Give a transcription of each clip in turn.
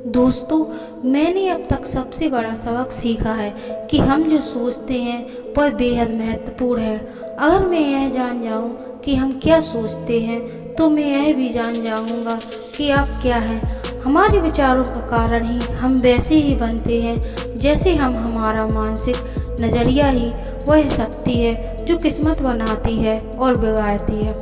दोस्तों, मैंने अब तक सबसे बड़ा सबक सीखा है कि हम जो सोचते हैं वह बेहद महत्वपूर्ण है। अगर मैं यह जान जाऊं कि हम क्या सोचते हैं तो मैं यह भी जान जाऊंगा कि आप क्या हैं। हमारे विचारों का कारण ही हम वैसे ही बनते हैं जैसे हम। हमारा मानसिक नज़रिया ही वह शक्ति है जो किस्मत बनाती है और बिगाड़ती है।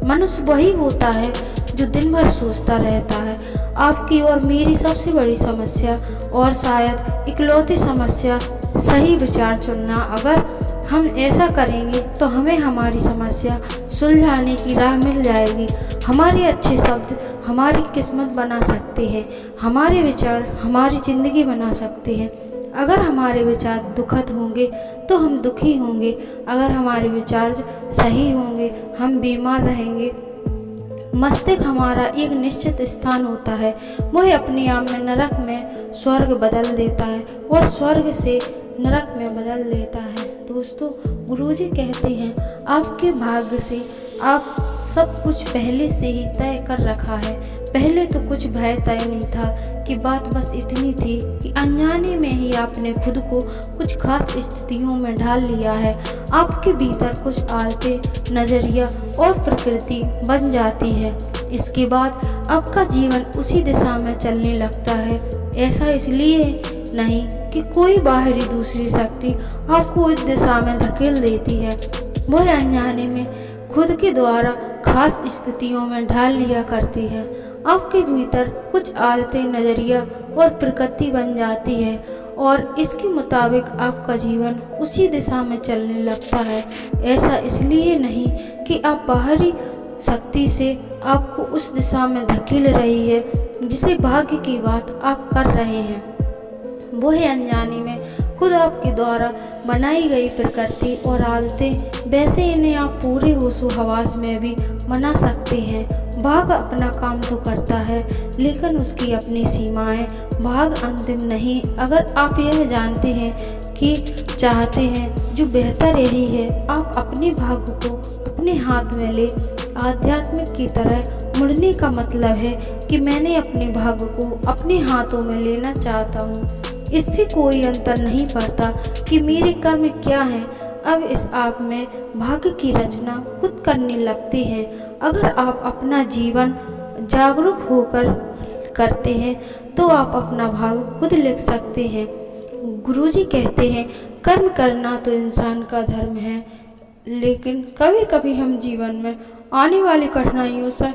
मनुष्य वही होता है जो दिन भर सोचता रहता है। आपकी और मेरी सबसे बड़ी समस्या और शायद इकलौती समस्या सही विचार चुनना। अगर हम ऐसा करेंगे तो हमें हमारी समस्या सुलझाने की राह मिल जाएगी। हमारे अच्छे शब्द हमारी किस्मत बना सकते हैं। हमारे विचार हमारी ज़िंदगी बना सकते हैं। अगर हमारे विचार दुखद होंगे तो हम दुखी होंगे। अगर हमारे विचार सही होंगे हम बीमार रहेंगे। मस्तिष्क हमारा एक निश्चित स्थान होता है। वह अपने आप में नरक में स्वर्ग बदल देता है और स्वर्ग से नरक में बदल देता है। दोस्तों, गुरुजी कहते हैं आपके भाग्य से आप सब कुछ पहले से ही तय कर रखा है। पहले तो कुछ भय तय नहीं था कि बात बस इतनी थी कि अनजाने में ही आपने खुद को कुछ खास स्थितियों में ढाल लिया है। आपके भीतर कुछ आदतें, नज़रिया और प्रकृति बन जाती है। इसके बाद आपका जीवन उसी दिशा में चलने लगता है। ऐसा इसलिए नहीं कि कोई बाहरी दूसरी शक्ति आपको इस दिशा में धकेल देती है। वह अनजाने में खुद के द्वारा खास स्थितियों में ढाल लिया करती है। आपके भीतर कुछ आदतें, नज़रिया और प्रकृति बन जाती है और इसके मुताबिक आपका जीवन उसी दिशा में चलने लगता है। ऐसा इसलिए नहीं कि आप बाहरी शक्ति से आपको उस दिशा में धकेल रही है जिसे भाग्य की बात आप कर रहे हैं। वह अनजाने में खुद आपके द्वारा बनाई गई प्रकृति और आदतें, वैसे इन्हें आप पूरे होशो हवास में भी बना सकते हैं। भाग अपना काम तो करता है लेकिन उसकी अपनी सीमाएं। भाग अंतिम नहीं। अगर आप यह जानते हैं कि चाहते हैं जो बेहतर यही है, आप अपने भाग्य को अपने हाथ में ले। आध्यात्मिक की तरह मुड़ने का मतलब है कि मैंने अपने भाग्य को अपने हाथों में लेना चाहता हूँ। इससे कोई अंतर नहीं पड़ता कि मेरे कर्म क्या हैं। अब इस आप में भाग्य की रचना खुद करने लगते हैं। अगर आप अपना जीवन जागरूक होकर करते हैं तो आप अपना भाग्य खुद लिख सकते हैं। गुरुजी कहते हैं कर्म करना तो इंसान का धर्म है, लेकिन कभी कभी हम जीवन में आने वाली कठिनाइयों से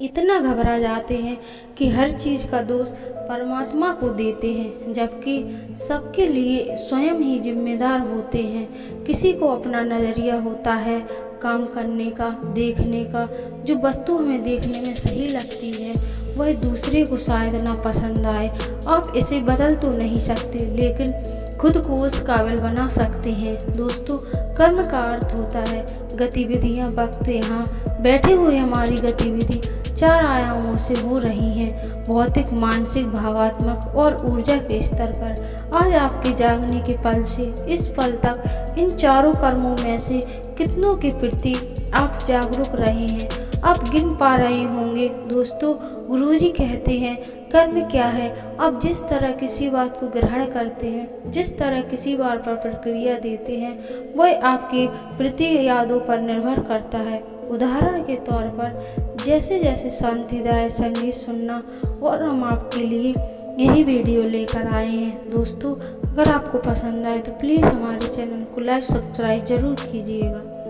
इतना घबरा जाते हैं कि हर चीज़ का दोष परमात्मा को देते हैं, जबकि सबके लिए स्वयं ही जिम्मेदार होते हैं। किसी को अपना नज़रिया होता है काम करने का, देखने का। जो वस्तु हमें देखने में सही लगती है वह दूसरे को शायद ना पसंद आए। आप इसे बदल तो नहीं सकते लेकिन खुद को उस काबिल बना सकते हैं। दोस्तों, कर्म का अर्थ होता है गतिविधियाँ। वक्त यहाँ बैठे हुए हमारी गतिविधि 4 आयामों से हो रही हैं, भौतिक, मानसिक, भावात्मक और ऊर्जा के स्तर पर। आज आपके जागने के पल से इस पल तक इन चारों कर्मों में से कितनों के प्रति आप जागरूक रहे हैं, आप गिन पा रहे होंगे। दोस्तों, गुरुजी कहते हैं कर्म क्या है। आप जिस तरह किसी बात को ग्रहण करते हैं, जिस तरह किसी बात पर प्रतिक्रिया देते हैं, वह आपके प्रति यादों पर निर्भर करता है। उदाहरण के तौर पर जैसे जैसे शांतिदायक संगीत सुनना, और हम आपके लिए यही वीडियो लेकर आए हैं। दोस्तों, अगर आपको पसंद आए तो प्लीज़ हमारे चैनल को लाइक, सब्सक्राइब जरूर कीजिएगा।